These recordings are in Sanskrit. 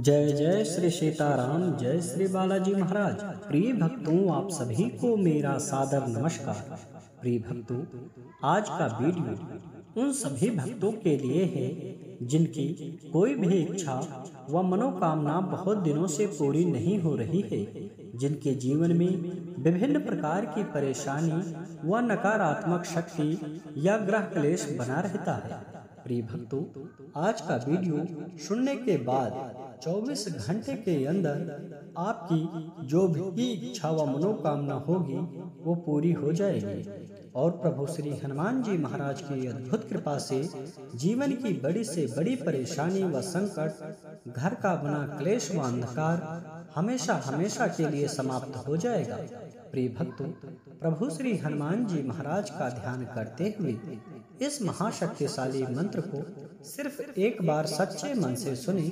जय जय श्री सीताराम, जय श्री बालाजी महाराज। प्रिय भक्तों, आप सभी को मेरा सादर नमस्कार। प्रिय भक्तों, आज का वीडियो उन सभी भक्तों के लिए है जिनकी कोई भी इच्छा व मनोकामना बहुत दिनों से पूरी नहीं हो रही है, जिनके जीवन में विभिन्न प्रकार की परेशानी व नकारात्मक शक्ति या ग्रह क्लेश बना रहता है। प्रिय भक्तों, आज का वीडियो सुनने के बाद 24 घंटे के अंदर आपकी जो भी इच्छा व मनोकामना होगी वो पूरी हो जाएगी और प्रभु श्री हनुमान जी महाराज की अद्भुत कृपा से जीवन की बड़ी से बड़ी परेशानी व संकट, घर का बना क्लेश व अंधकार हमेशा हमेशा के लिए समाप्त हो जाएगा। प्रिय भक्तों, प्रभु श्री हनुमान जी महाराज का ध्यान करते हुए इस महाशक्तिशाली मंत्र को सिर्फ एक बार सच्चे मन से सुने,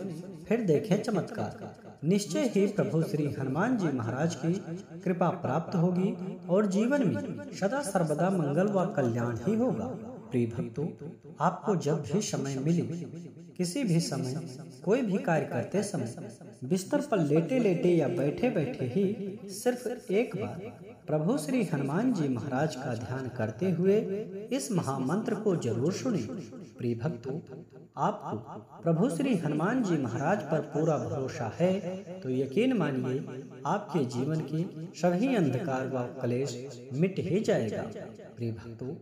फिर देखें चमत्कार। निश्चय ही प्रभु श्री हनुमान जी महाराज की कृपा प्राप्त होगी और जीवन में सदा सर्वदा मंगल व कल्याण ही होगा। प्रिय भक्तों, आपको जब भी समय मिले, किसी भी समय कोई भी कार्य करते समय बिस्तर पर लेटे लेटे या बैठे बैठे ही सिर्फ एक बार प्रभु श्री हनुमान जी महाराज का ध्यान करते हुए इस महामंत्र को जरूर सुनें। प्रिय भक्तों, आपको प्रभु श्री हनुमान जी महाराज पर पूरा भरोसा है तो यकीन मानिए आपके जीवन के सभी अंधकार व क्लेश मिट ही जाएगा। प्रिय भक्तों,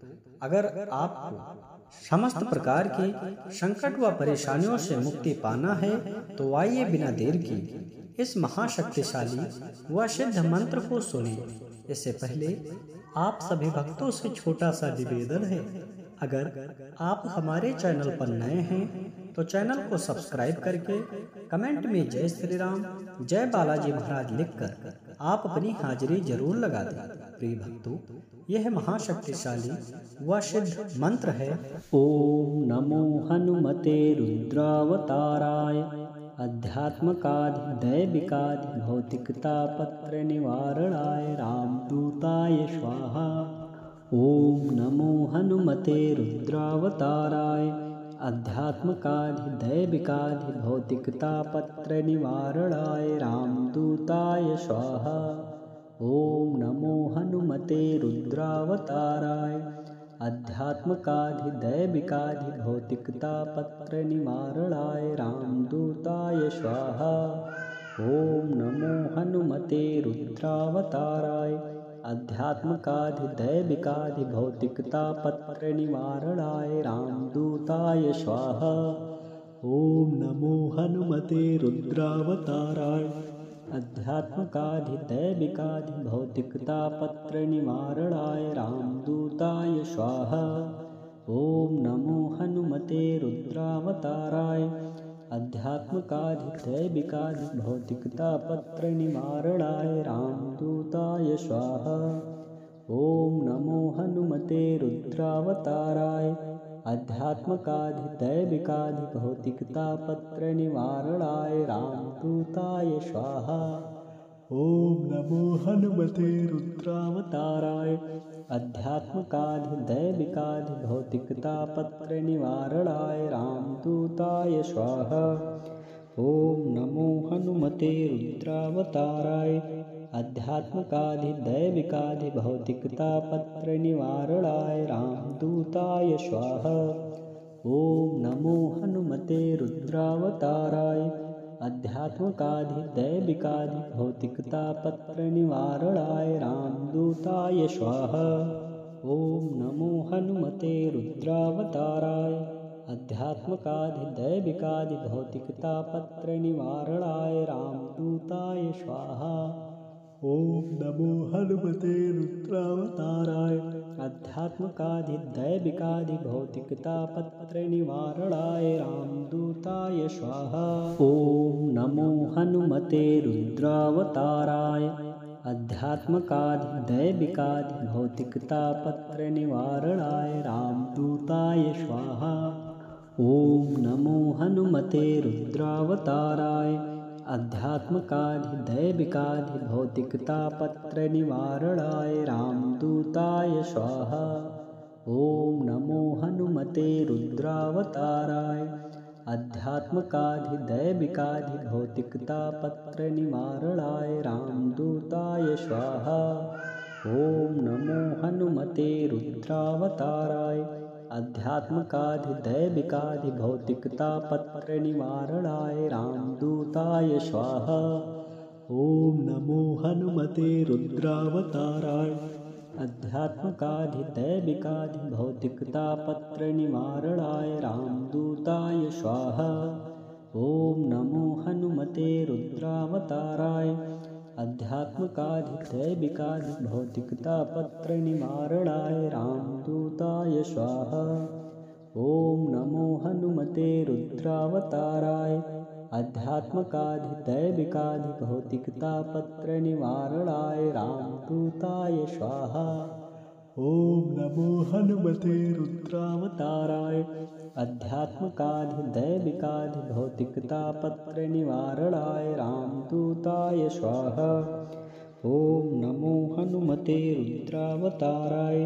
अगर आपको समस्त प्रकार की संकट व परेशानियों से मुक्ति पाना है तो आइए बिना देर की इस महाशक्तिशाली व सिद्ध मंत्र को सुने। इससे पहले आप सभी भक्तों से छोटा सा निवेदन है, अगर आप हमारे चैनल पर नए हैं तो चैनल को सब्सक्राइब करके कमेंट में जय श्री राम, जय बालाजी महाराज लिखकर आप अपनी हाजिरी जरूर लगा दें। प्रिय भक्तों, यह महाशक्तिशाली व सिद्ध मंत्र है। ओम नमो हनुमते रुद्रावताराय अध्यात्मकादि दैविकादि भौतिकतापत्र निवारणाय रामदूताय स्वाहा। ओम नमो हनुमते रुद्रावताराय अध्यात्मकादि दैविकादि भौतिकतापत्र निवारणाय रामदूताय स्वाहा। ओम नमो हनुमते रुद्रावताराय अध्यात्मकादि दैविकादि भौतिकतापत्र निवारणाय रामदूताय स्वाहा। ओम नमो हनुमते रुद्रावताराय अध्यात्मकादि दैविकादि भौतिकतापत्र निवारणाय रामदूताय स्वाहा। ओम नमो हनुमते रुद्रावताराय अध्यात्मकादि दैविकादि भौतिकतापत्र निवारणाय रामदूताय स्वाहा। ओम नमो हनुमते रुद्रावताराय अध्यात्मकादि दैविकादि भौतिकतापत्र निवारणाय रामदूताय स्वाहा। ओम नमो हनुमते रुद्रावताराय अध्यात्मकादि दैविकादि भौतिकतापत्र निवारणाय रामदूताय स्वाहा। ओम नमो हनुमते रुद्रावताराय अध्यात्मकादि दैविकादि भौतिकतापत्र निवारणाय रामदूताय स्वाहा। ओम नमो हनुमते रुद्रावताराय अध्यात्मकादि दैविकादि भौतिकतापत्र निवारणाय रामदूताय स्वाहा। ओम नमो हनुमते रुद्रावताराय अध्यात्मकादि दैविकादि भौतिकतापत्र निवारणाय रामदूताय स्वाहा। ओम नमो हनुमते रुद्रावताराय अध्यात्मकादि दैविकादि भौतिकतापत्र निवारणाय रामदूताय स्वाहा। ओम नमो हनुमते रुद्रावताराय अध्यात्मकादि दैविकादि भौतिकतापत्र निवारणाय रामदूताय स्वाहा। ओम नमो हनुमते रुद्रावताराय अध्यात्मकादि दैविकादि भौतिकतापत्र निवारणाय रामदूताय स्वाहा। ओम नमो हनुमते रुद्रावताराय अध्यात्मकादि दैविकादि भौतिकतापत्र निवारणाय रामदूताय स्वाहा। ओम नमो हनुमते रुद्रावताराय अध्यात्मकाधिदैविकाधिभौतिकतापत्रनिवारणाय रामदूताय स्वाहा। ॐ नमो हनुमते रुद्रावताराय अध्यात्मकाधिदैविकाधिभौतिकतापत्रनिवारणाय रामदूताय स्वाहा। ॐ नमो हनुमते रुद्रावताराय अध्यात्मकाधिदैविकाधिभौतिकतापत्रनिवारणाय रामदूताय स्वाहा। ॐ नमो हनुमते रुद्रावताराय अध्यात्मकाधिदैविकाधिभौतिकतापत्रनिवारणाय रामदूताय स्वाहा। ॐ नमो हनुमते रुद्रावताराय अध्यात्मकाधिदैविकाधिभौतिकतापत्रनिवारणाय रामदूताय स्वाहा। ॐ नमो हनुमते रुद्रावताराय अध्यात्मकाधिदैविकाधिभौतिकतापत्रनिवारणाय रामदूताय स्वाहा। ॐ नमो हनुमते रुद्रावताराय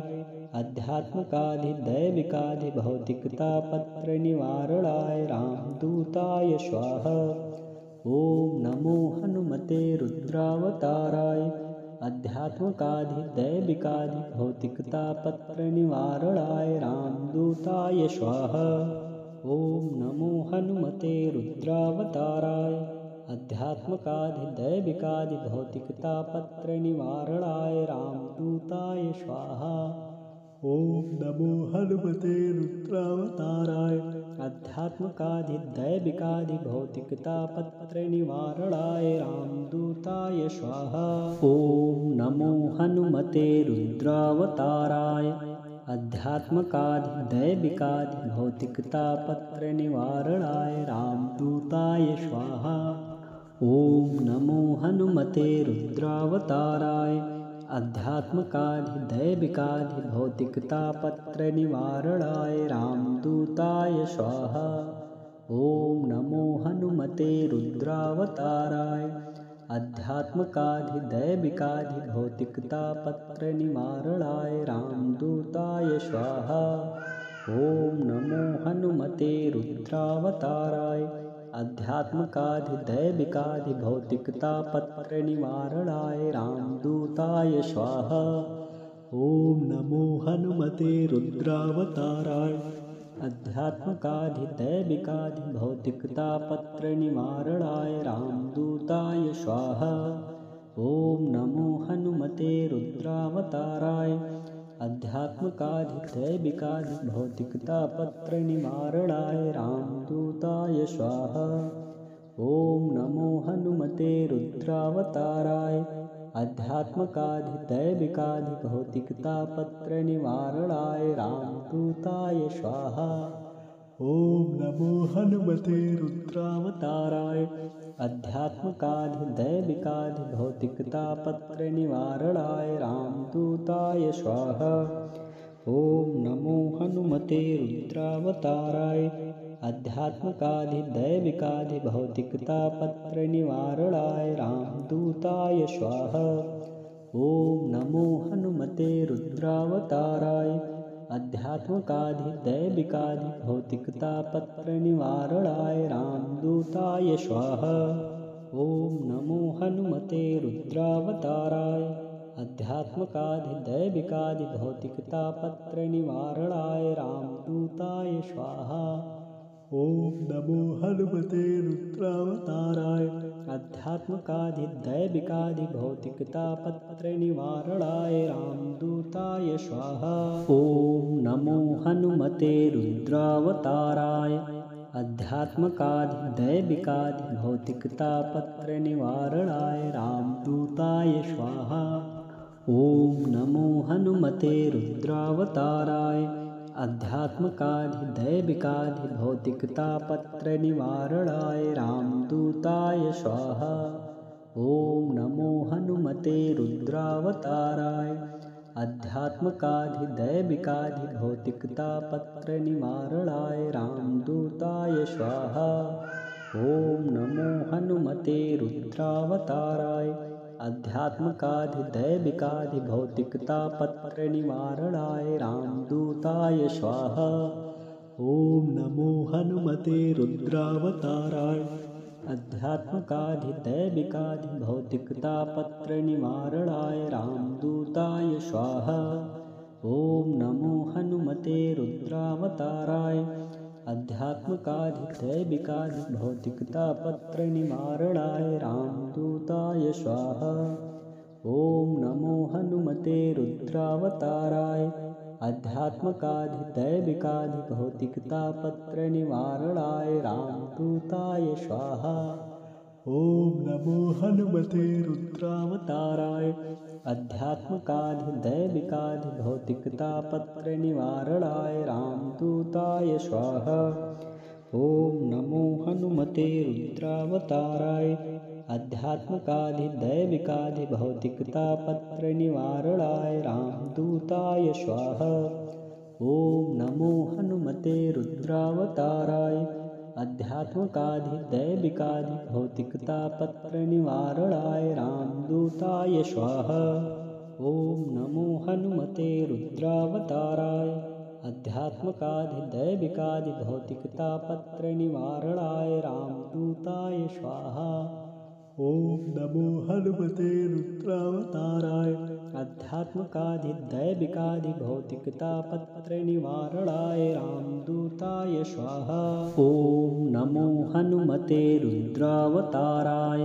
अध्यात्मकाधिदैविकाधिभौतिकतापत्रनिवारणाय रामदूताय स्वाहा। ॐ नमो हनुमते रुद्रावताराय अध्यात्मकाधिदैविकाधिभौतिकतापत्रनिवारणाय रामदूताय स्वाहा। ॐ नमो हनुमते रुद्रावताराय अध्यात्मकाधिदैविकाधिभौतिकतापत्रनिवारणाय रामदूताय स्वाहा। ॐ नमो हनुमते रुद्रावताराय अध्यात्मकाधिदैविकाधिभौतिकतापत्रनिवारणाय रामदूताय स्वाहा। ॐ नमो हनुमते रुद्रावताराय अध्यात्मकाधिदैविकाधिभौतिकतापत्रनिवारणाय रामदूताय स्वाहा। ॐ नमो हनुमते रुद्रावताराय अध्यात्मकाधिदैविकाधिभौतिकतापत्रनिवारणाय रामदूताय स्वाहा। ॐ नमो हनुमते रुद्रावताराय अध्यात्मकाधिदैविकाधिभौतिकतापत्रनिवारणाय रामदूताय स्वाहा। ॐ नमो हनुमते रुद्रावताराय अध्यात्मकाधिदैविकाधिभौतिकतापत्रनिवारणाय रामदूताय स्वाहा। ॐ नमो हनुमते रुद्रावताराय अध्यात्मकाधिदैविकाधिभौतिकतापत्रनिवारणाय रामदूताय स्वाहा। ॐ नमो हनुमते रुद्रावताराय अध्यात्मकाधिदैविकाधिभौतिकतापत्रनिवारणाय रामदूताय स्वाहा। ॐ नमो हनुमते रुद्रावताराय अध्यात्मकाधिदैविकाधिभौतिकतापत्रनिवारणाय रामदूताय स्वाहा। ॐ नमो हनुमते रुद्रावताराय अध्यात्मकाधिदैविकाधिभौतिकतापत्रनिवारणाय रामदूताय स्वाहा। ॐ नमो हनुमते रुद्रावताराय अध्यात्मकाधिदैविकाधिभौतिकतापत्रनिवारणाय रामदूताय स्वाहा। ॐ नमो हनुमते रुद्रावताराय अध्यात्मकाधिदैविकाधिभौतिकतापत्रनिवारणाय रामदूताय स्वाहा। ॐ नमो हनुमते रुद्रावताराय अध्यात्मकाधिदैविकाधिभौतिकतापत्रनिवारणाय रामदूताय स्वाहा। ॐ नमो हनुमते रुद्रावताराय अध्यात्मकाधिदैविकाधिभौतिकतापत्रनिवारणाय रामदूताय स्वाहा। ॐ नमो हनुमते रुद्रावताराय अध्यात्मकाधिदैविकाधिभौतिकतापत्रनिवारणाय रामदूताय स्वाहा। ॐ नमो हनुमते रुद्रावताराय अध्यात्मकाधिदैविकाधिभौतिकतापत्रनिवारणाय रामदूताय स्वाहा। ॐ नमो हनुमते रुद्रावताराय अध्यात्मकाधिदैविकाधिभौतिकतापत्रनिवारणाय रामदूताय स्वाहा। ॐ नमो हनुमते रुद्रावताराय अध्यात्मकाधिदैविकाधिभौतिकतापत्रनिवारणाय रामदूताय स्वाहा। ॐ नमो हनुमते रुद्रावताराय आध्यात्मकाधिदैविकाधिभौतिकतापत्रनिवारणाय रामदूताय स्वाहा। ॐ नमो हनुमते रुद्रावताराय आध्यात्मकाधिदैविकाधिभौतिकतापत्रनिवारणाय रामदूताय स्वाहा। ॐ नमो हनुमते रुद्रावताराय आध्यात्मकाधिदैविकाधिभौतिकतापत्रनिवारणाय रामदूताय स्वाहा। ॐ नमो हनुमते रुद्रावताराय आध्यात्मकाधिदैविकाधिभौतिकतापत्रनिवारणाय रामदूताय स्वाहा। ॐ नमो हनुमते रुद्रावताराय आध्यात्मकाधिदैविकाधिभौतिकतापत्रनिवारणाय रामदूताय स्वाहा। ॐ नमो हनुमते रुद्रावताराय आध्यात्मकाधिदैविकाधिभौतिकतापत्रनिवारणाय रामदूताय स्वाहा। ॐ नमो हनुमते रुद्रावताराय आध्यात्मकाधिदैविकाधिभौतिकतापत्रनिवारणाय रामदूताय स्वाहा। ॐ नमो हनुमते रुद्रावताराय आध्यात्मकाधिदैविकाधिभौतिकतापत्रनिवारणाय रामदूताय स्वाहा। ॐ नमो हनुमते रुद्रावताराय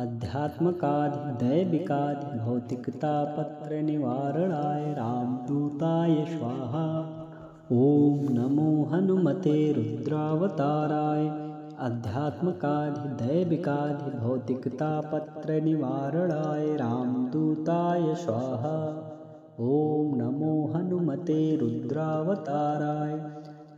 आध्यात्मकाधिदैविकाधिभौतिकतापत्रनिवारणाय रामदूताय स्वाहा। ॐ नमो हनुमते रुद्रावताराय आध्यात्मकाधिदैविकाधिभौतिकतापत्रनिवारणाय रामदूताय स्वाहा। ॐ नमो हनुमते रुद्रावताराय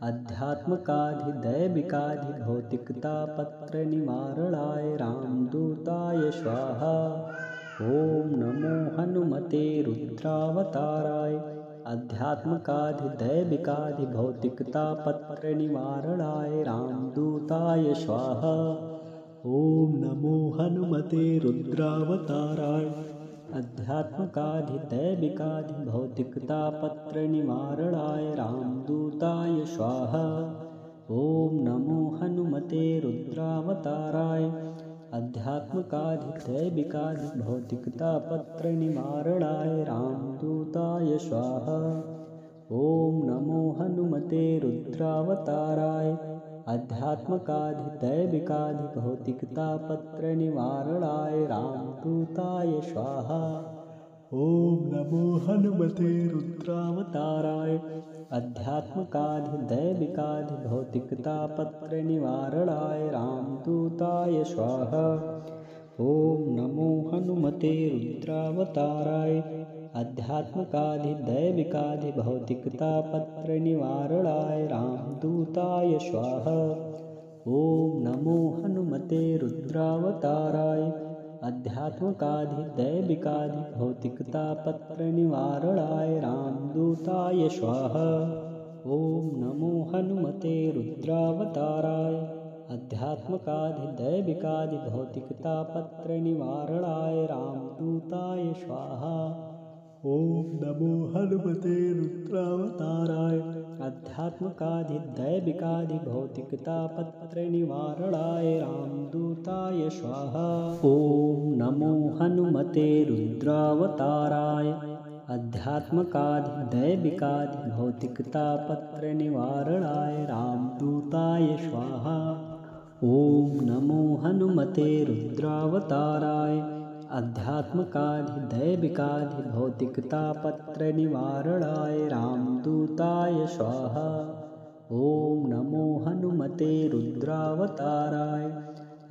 आध्यात्मकाधिदैविकाधिभौतिकतापत्रनिवारणाय रामदूताय स्वाहा। ॐ नमो हनुमते रुद्रावताराय आध्यात्मकाधिदैविकाधिभौतिकतापत्रनिवारणाय रामदूताय स्वाहा। ॐ नमो हनुमते रुद्रावताराय आध्यात्मकाधिदैविकाधिभौतिकतापत्रनिवारणाय रामदूताय स्वाहा। ॐ नमो हनुमते रुद्रावताराय आध्यात्मकाधिदैविकाधिभौतिकतापत्रनिवारणाय रामदूताय स्वाहा। ॐ नमो हनुमते रुद्रावताराय आध्यात्मकाधिदैविकाधिभौतिकतापत्रनिवारणाय रामदूताय स्वाहा। ॐ नमो हनुमते रुद्रावताराय आध्यात्मकाधिदैविकाधिभौतिकतापत्रनिवारणाय रामदूताय स्वाहा। ॐ नमो हनुमते रुद्रावताराय आध्यात्मकाधिदैविकाधिभौतिकतापत्रनिवारणाय रामदूताय स्वाहा। ॐ नमो हनुमते रुद्रावताराय आध्यात्मकाधिदैविकाधिभौतिकतापत्रनिवारणाय रामदूताय स्वाहा। ॐ नमो हनुमते रुद्रावताराय आध्यात्मकाधिदैविकाधिभौतिकतापत्रनिवारणाय रामदूताय स्वाहा। ॐ नमो हनुमते रुद्रावताराय आध्यात्मकाधिदैविकाधिभौतिकतापत्रनिवारणाय रामदूताय स्वाहा। ॐ नमो हनुमते रुद्रावताराय आध्यात्मकाधिदैविकाधिभौतिकतापत्रनिवारणाय रामदूताय स्वाहा। ॐ नमो हनुमते रुद्रावताराय आध्यात्मकाधिदैविकाधिभौतिकतापत्रनिवारणाय रामदूताय स्वाहा। ॐ नमो हनुमते रुद्रावताराय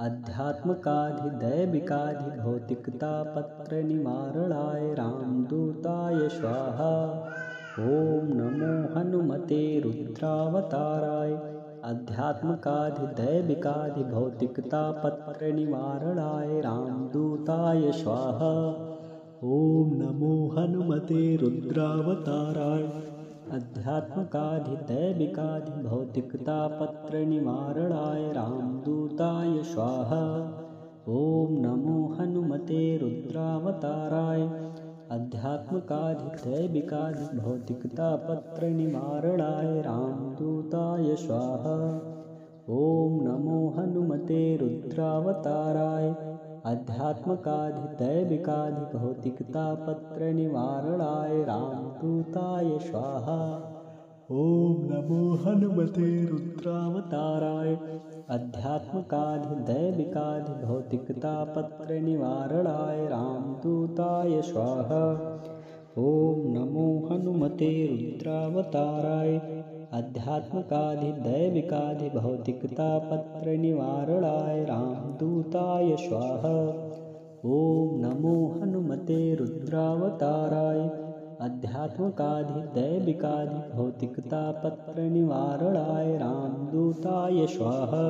आध्यात्मकाधिदैविकाधिभौतिकतापत्रनिवारणाय रामदूताय स्वाहा। ॐ नमो हनुमते रुद्रावताराय आध्यात्मकाधिदैविकाधिभौतिकतापत्रनिवारणाय रामदूताय स्वाहा। ॐ नमो हनुमते रुद्रावताराय आध्यात्मकाधिदैविकाधिभौतिकतापत्रनिवारणाय रामदूताय स्वाहा। ॐ नमो हनुमते रुद्रावताराय अध्यात्मकाधिदैविकाधिभौतिकतापत्रनिवारणाय रामदूताय स्वाहा। ॐ नमो हनुमते रुद्रावताराय अध्यात्मकाधिदैविकाधिभौतिकतापत्रनिवारणाय रामदूताय स्वाहा। ॐ नमो हनुमते रुद्रावताराय अध्यात्मकाधिदैविकाधिभौतिकतापत्रनिवारणाय रामदूताय स्वाहा। ॐ नमो हनुमते रुद्रावताराय अध्यात्मकाधिदैविकाधिभौतिकतापत्रनिवारणाय रामदूताय स्वाहा। ॐ नमो हनुमते रुद्रावताराय अध्यात्मकाधिदैविकाधिभौतिकतापत्रनिवारणाय रामदूताय स्वाहा।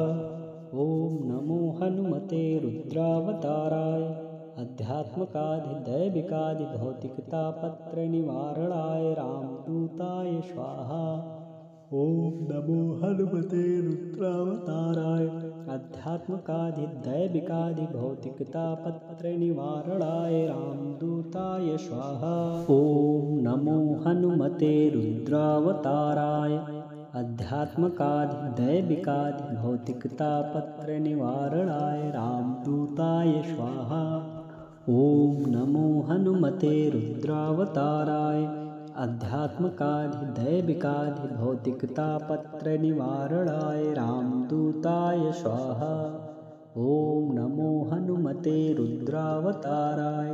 ॐ नमो हनुमते रुद्रावताराय अध्यात्मकाधिदैविकाधिभौतिकतापत्रनिवारणाय रामदूताय स्वाहा। ॐ नमो हनुमते रुद्रावताराय अध्यात्मकाधिदैविकाधिभौतिकतापत्रनिवारणाय रामदूताय स्वाहा। ॐ नमो हनुमते रुद्रावताराय अध्यात्मकाधिदैविकाधिभौतिकतापत्रनिवारणाय रामदूताय स्वाहा। ॐ नमो हनुमते रुद्रावताराय अध्यात्मकाधिदैविकाधिभौतिकतापत्रनिवारणाय रामदूताय स्वाहा। ॐ नमो हनुमते रुद्रावताराय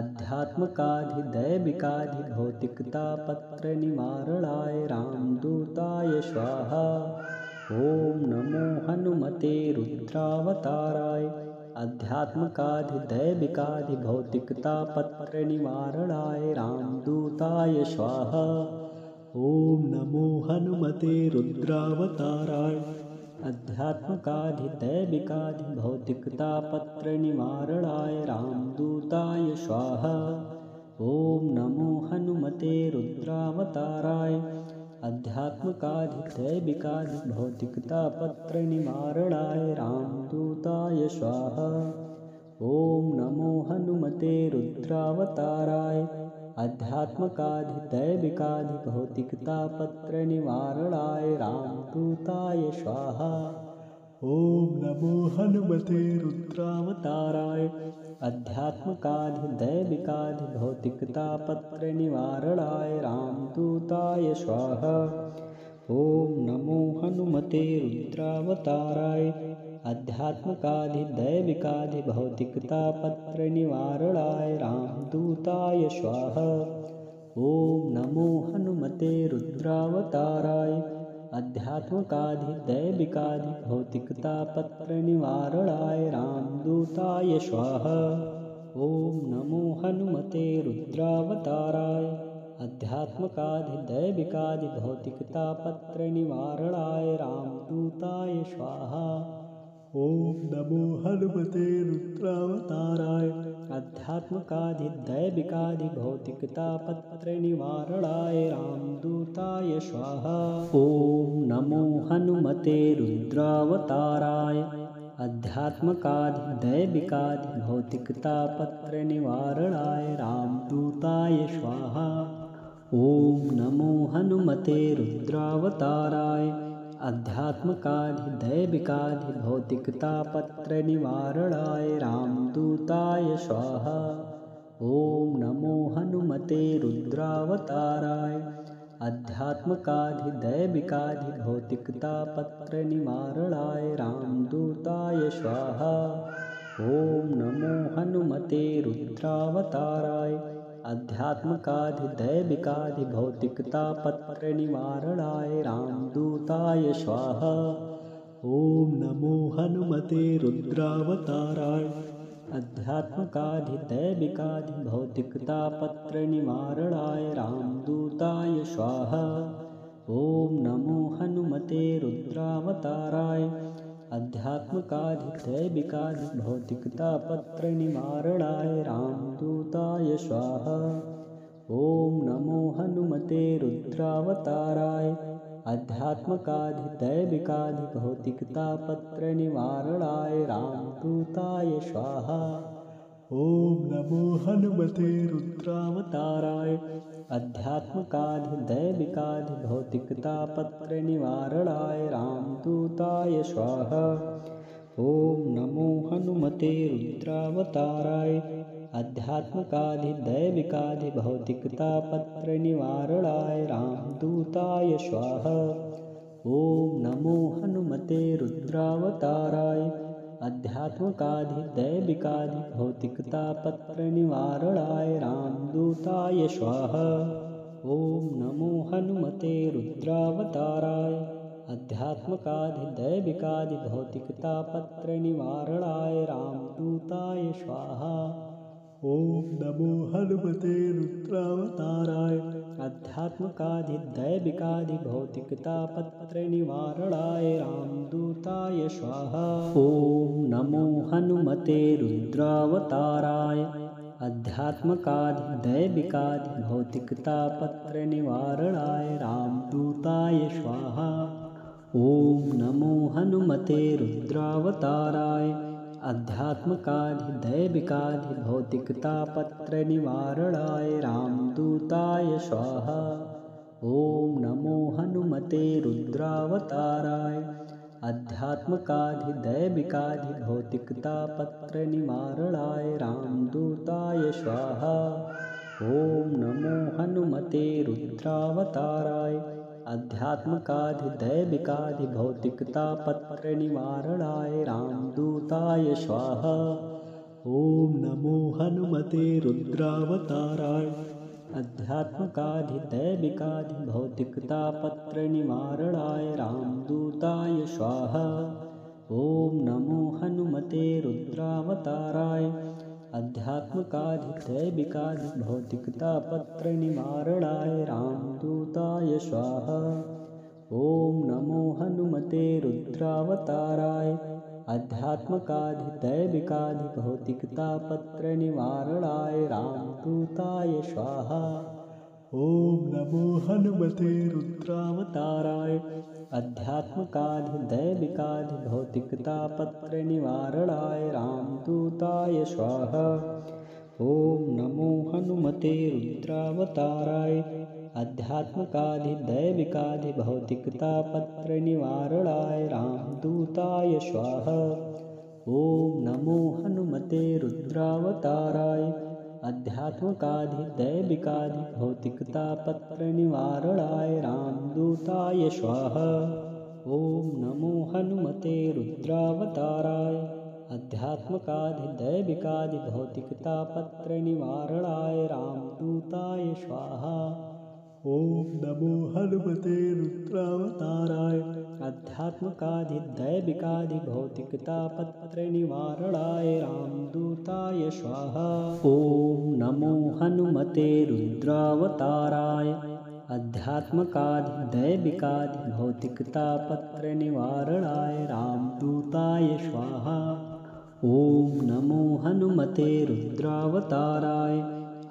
अध्यात्मकाधिदैविकाधिभौतिकतापत्रनिवारणाय रामदूताय स्वाहा। ॐ नमो हनुमते रुद्रावताराय अध्यात्मकाधिदैविकाधिभौतिकतापत्रनिवारणाय रामदूताय स्वाहा। ॐ नमो हनुमते रुद्रावताराय अध्यात्मकाधिदैविकाधिभौतिकतापत्रनिवारणाय रामदूताय स्वाहा। ॐ नमो हनुमते रुद्रावताराय अध्यात्मकाधिदैविकाधिभौतिकतापत्रनिवारणाय रामदूताय स्वाहा। ॐ नमो हनुमते रुद्रावताराय अध्यात्मकाधिदैविकाधिभौतिकतापत्रनिवारणाय रामदूताय स्वाहा। ॐ नमो हनुमते रुद्रावताराय अध्यात्मकाधिदैविकाधिभौतिकतापत्रनिवारणाय रामदूताय स्वाहा। ॐ नमो हनुमते रुद्रावताराय अध्यात्मकाधिदैविकाधिभौतिकतापत्रनिवारणाय रामदूताय स्वाहा। ॐ नमो हनुमते रुद्रावताराय अध्यात्मकाधिदैविकाधिभौतिकतापत्रनिवारणाय रामदूताय स्वाहा। ॐ नमो हनुमते रुद्रावताराय अध्यात्मकाधिदैविकाधिभौतिकतापत्रनिवारणाय रामदूताय स्वाहा। ॐ नमो हनुमते रुद्रावताराय अध्यात्मकाधिदैविकाधिभौतिकतापत्रनिवारणाय रामदूताय स्वाहा। ॐ नमो हनुमते रुद्रावताराय अध्यात्मकाधिदैविकाधिभौतिकतापत्रनिवारणाय रामदूताय स्वाहा। ॐ नमो हनुमते रुद्रावताराय अध्यात्मकाधिदैविकाधिभौतिकतापत्रनिवारणाय रामदूताय स्वाहा। ॐ नमो हनुमते रुद्रावताराय अध्यात्मकाधिदैविकाधिभौतिकतापत्रनिवारणाय रामदूताय स्वाहा। ॐ नमो हनुमते रुद्रावताराय अध्यात्मकाधिदैविकाधिभौतिकतापत्रनिवारणाय रामदूताय स्वाहा। ॐ नमो हनुमते रुद्रावताराय अध्यात्मकाधिदैविकाधिभौतिकतापत्रनिवारणाय रामदूताय स्वाहा। ॐ नमो हनुमते रुद्रावताराय अध्यात्मकाधिदैविकाधिभौतिकतापत्रनिवारणाय रामदूताय स्वाहा। ॐ नमो हनुमते रुद्रावताराय अध्यात्मकाधिदैविकाधिभौतिकतापत्रनिवारणाय रामदूताय स्वाहा। ओम नमो हनुमते रुद्रावताराय आध्यात्मकाधिदैविकाधिभौतिकतापत्रनिवारणाय रामदूताय स्वाहा। ओम नमो हनुमते रुद्रावताराय आध्यात्मकाधिदैविकाधिभौतिकतापत्रनिवारणाय रामदूताय स्वाहा। ओम नमो हनुमते रुद्रावताराय आध्यात्मकाधिदैविकाधिभौतिकतापत्रनिवारणाय रामदूताय स्वाहा। ओम नमो हनुमते रुद्रावताराय आध्यात्मकाधिदैविकाधिभौतिकतापत्रनिवारणाय रामदूताय स्वाहा। ओम नमो हनुमते रुद्रावताराय आध्यात्मकाधिदैविकाधिभौतिकतापत्रनिवारणाय रामदूताय स्वाहा। ओम नमो हनुमते रुद्रावताराय आध्यात्मकाधिदैविकाधिभौतिकतापत्रनिवारणाय रामदूताय स्वाहा। ओम नमो हनुमते रुद्रावताराय आध्यात्मकाधिदैविकाधिभौतिकतापत्रनिवारणाय रामदूताय स्वाहा। ओम नमो हनुमते रुद्रावताराय आध्यात्मकाधिदैविकाधिभौतिकतापत्रनिवारणाय रामदूताय स्वाहा। ओम नमो हनुमते रुद्रावताराय आध्यात्मकाधिदैविकाधिभौतिकतापत्रनिवारणाय रामदूताय स्वाहा। ओम नमो हनुमते रुद्रावताराय आध्यात्मकाधिदैविकाधिभौतिकतापत्रनिवारणाय रामदूताय स्वाहा। ओम नमो हनुमते रुद्रावताराय आध्यात्मकाधिदैविकाधिभौतिकतापत्रनिवारणाय रामदूताय स्वाहा। ओम नमो हनुमते रुद्रावताराय आध्यात्मकाधिदैविकाधिभौतिकतापत्रनिवारणाय रामदूताय स्वाहा। ओम नमो हनुमते रुद्रावताराय आध्यात्मकाधिदैविकाधिभौतिकतापत्रनिवारणाय रामदूताय स्वाहा। ओम नमो हनुमते रुद्रावताराय आध्यात्मकाधिदैविकाधिभौतिकतापत्रनिवारणाय रामदूताय स्वाहा। ओम नमो हनुमते रुद्रावताराय आध्यात्मकाधिदैविकाधिभौतिकतापत्रनिवारणाय रामदूताय स्वाहा। ओम नमो हनुमते रुद्रावताराय आध्यात्मकाधिदैविकाधिभौतिकतापत्रनिवारणाय रामदूताय स्वाहा। ओम नमो हनुमते रुद्रावताराय आध्यात्मकाधिदैविकाधिभौतिकतापत्रनिवारणाय रामदूताय स्वाहा। ओम नमो हनुमते रुद्रावताराय आध्यात्मकाधिदैविकाधिभौतिकतापत्रनिवारणाय रामदूताय स्वाहा। ओम नमो हनुमते रुद्रावताराय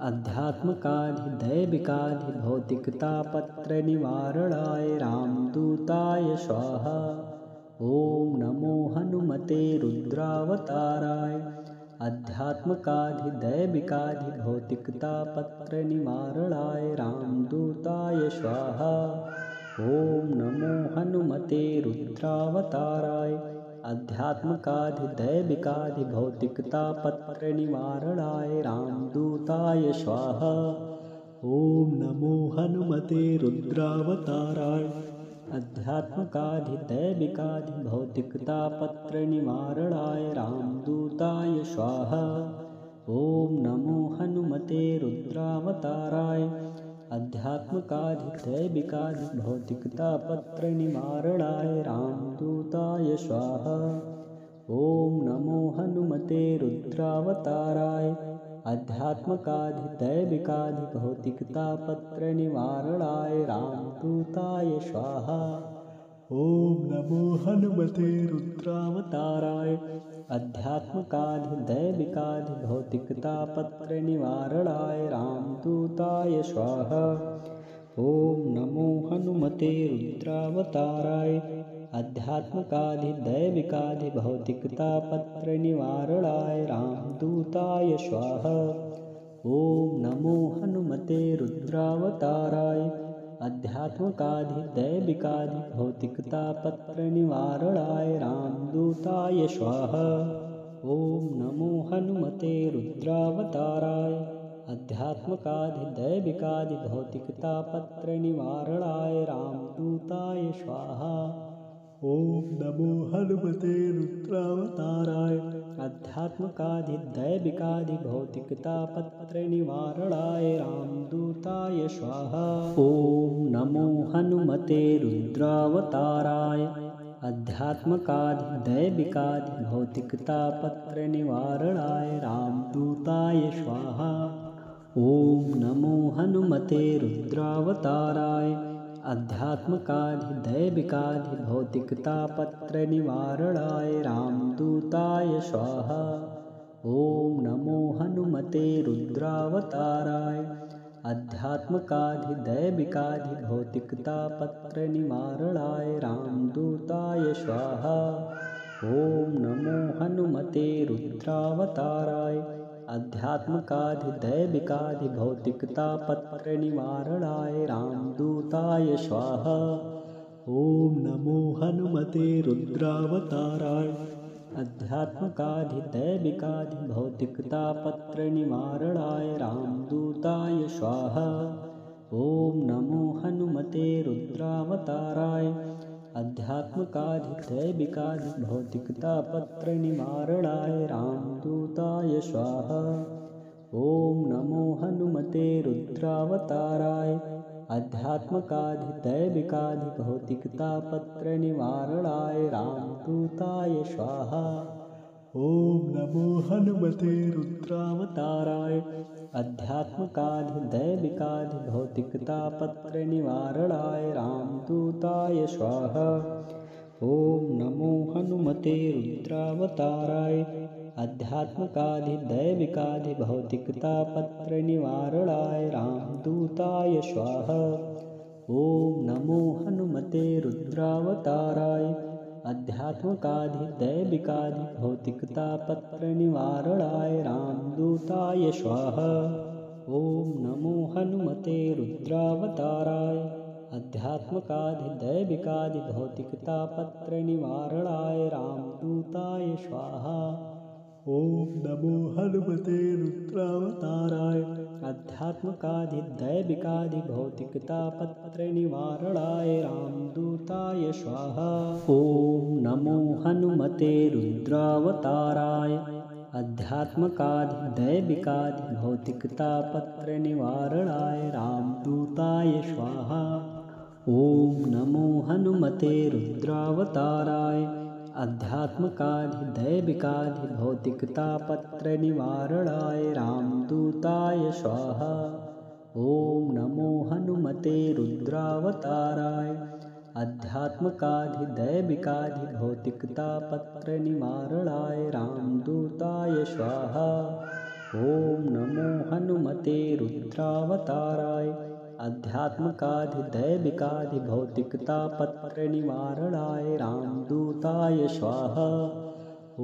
आध्यात्मकाधिदैविकाधिभौतिकतापत्रनिवारणाय रामदूताय स्वाहा। ओम नमो हनुमते रुद्रावताराय आध्यात्मकाधिदैविकाधिभौतिकतापत्रनिवारणाय रामदूताय स्वाहा। ओम नमो हनुमते रुद्रावताराय आध्यात्मकाधिदैविकाधिभौतिकतापत्रनिवारणाय रामदूताय स्वाहा। ओम नमो हनुमते रुद्रावताराय आध्यात्मकाधिदैविकाधिभौतिकतापत्रनिवारणाय रामदूताय स्वाहा। ओम नमो हनुमते रुद्रावताराय आध्यात्मकाधिदैविकाधिभौतिकतापत्रनिवारणाय रामदूताय स्वाहा। ओम नमो हनुमते रुद्रावताराय आध्यात्मकाधिदैविकाधिभौतिकतापत्रनिवारणाय रामदूताय स्वाहा। ओम नमो हनुमते रुद्रावताराय आध्यात्मकाधिदैविकाधिभौतिकतापत्रनिवारणाय रामदूताय स्वाहा। ओम नमो हनुमते रुद्रावताराय आध्यात्मकाधिदैविकाधिभौतिकतापत्रनिवारणाय रामदूताय रामदूताय स्वाहा। ॐ नमो हनुमते रुद्रावताराय आध्यात्मकाधिदैविकाधिभौतिकतापत्रनिवारणाय रामदूताय स्वाहा। ॐ नमो हनुमते रुद्रावताराय आध्यात्मकाधिदैविकाधिभौतिकतापत्रनिवारणाय रामदूताय स्वाहा। ॐ नमो हनुमते रुद्रावताराय आध्यात्मकाधिदैविकाधिभौतिकतापत्रनिवारणाय रामदूताय स्वाहा। ॐ नमो हनुमते रुद्रावताराय आध्यात्मकाधिदैविकाधिभौतिकतापत्रनिवारणाय रामदूताय स्वाहा। ॐ नमो हनुमते रुद्रावताराय आध्यात्मकाधिदैविकाधिभौतिकतापत्रनिवारणाय रामदूताय स्वाहा। ॐ नमो हनुमते रुद्रावताराय आध्यात्मकाधिदैविकाधिभौतिकतापत्रनिवारणाय रामदूताय स्वाहा। ॐ नमो हनुमते रुद्रावताराय आध्यात्मकाधिदैविकाधिभौतिकतापत्रनिवारणाय रामदूताय स्वाहा। ॐ नमो हनुमते रुद्रावताराय आध्यात्मकाधिदैविकाधिभौतिकतापत्रनिवारणाय रामदूताय स्वाहा। ॐ नमो हनुमते रुद्रावताराय आध्यात्मकाधिदैविकाधिभौतिकतापत्रनिवारणाय रामदूताय स्वाहा। ॐ नमो हनुमते रुद्रावताराय आध्यात्मकाधिदैविकाधिभौतिकतापत्रनिवारणाय रामदूताय स्वाहा। ॐ नमो हनुमते रुद्रावताराय आध्यात्मकाधिदैविकाधिभौतिकतापत्रनिवारणाय रामदूताय स्वाहा। ॐ नमो हनुमते रुद्रावताराय आध्यात्मकाधिदैविकाधिभौतिकतापत्रनिवारणाय रामदूताय स्वाहा। ॐ नमो हनुमते रुद्रावताराय आध्यात्मकाधिदैविकाधिभौतिकतापत्रनिवारणाय रामदूताय स्वाहा। ॐ नमो हनुमते रुद्रावताराय आध्यात्मकाधिदैविकाधिभौतिकतापत्रनिवारणाय रामदूताय स्वाहा। ॐ नमो हनुमते रुद्रावताराय आध्यात्मकाधिदैविकाधिभौतिकतापत्रनिवारणाय रामदूताय स्वाहा। ॐ नमो हनुमते रुद्रावताराय आध्यात्मकाधिदैविकाधिभौतिकतापत्रनिवारणाय रामदूताय स्वाहा। ॐ नमो हनुमते रुद्रावताराय आध्यात्मकाधिदैविकाधिभौतिकतापत्रनिवारणाय रामदूताय स्वाहा। ॐ नमो हनुमते रुद्रावताराय आध्यात्मकाधिदैविकाधिभौतिकतापत्रनिवारणाय रामदूताय स्वाहा। ॐ नमो हनुमते रुद्रावताराय आध्यात्मकाधिदैविकाधिभौतिकतापत्रनिवारणाय रामदूताय स्वाहा।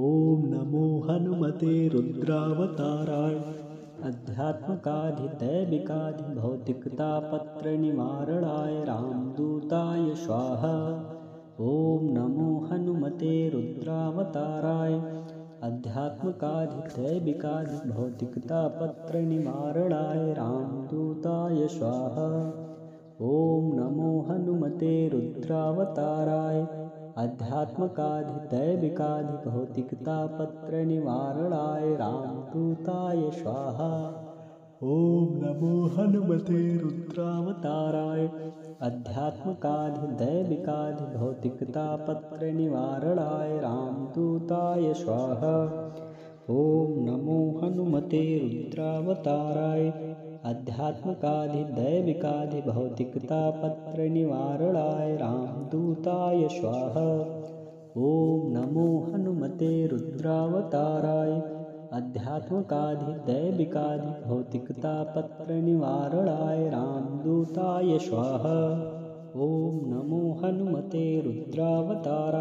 ॐ नमो हनुमते रुद्रावताराय आध्यात्मकाधिदैविकाधिभौतिकतापत्रनिवारणाय रामदूताय स्वाहा। ॐ नमो हनुमते रुद्रावताराय आध्यात्मकाधिदैविकाधिभौतिकतापत्रनिवारणाय रामदूताय स्वाहा। ॐ नमो हनुमते रुद्रावताराय आध्यात्मकाधिदैविकाधिभौतिकतापत्रनिवारणाय रामदूताय स्वाहा। ॐ नमो हनुमते रुद्रावताराय आध्यात्मकाधिदैविकाधिभौतिकतापत्रनिवारणाय रामदूताय स्वाहा। ॐ नमो हनुमते रुद्रावताराय आध्यात्मकाधिदैविकाधिभौतिकतापत्रनिवारणाय रामदूताय स्वाहा। ॐ नमो हनुमते रुद्रावताराय आध्यात्मकाधिदैविकाधिभौतिकतापत्रनिवारणाय रामदूताय स्वाहा। ॐ नमो हनुमते रुद्रावताराय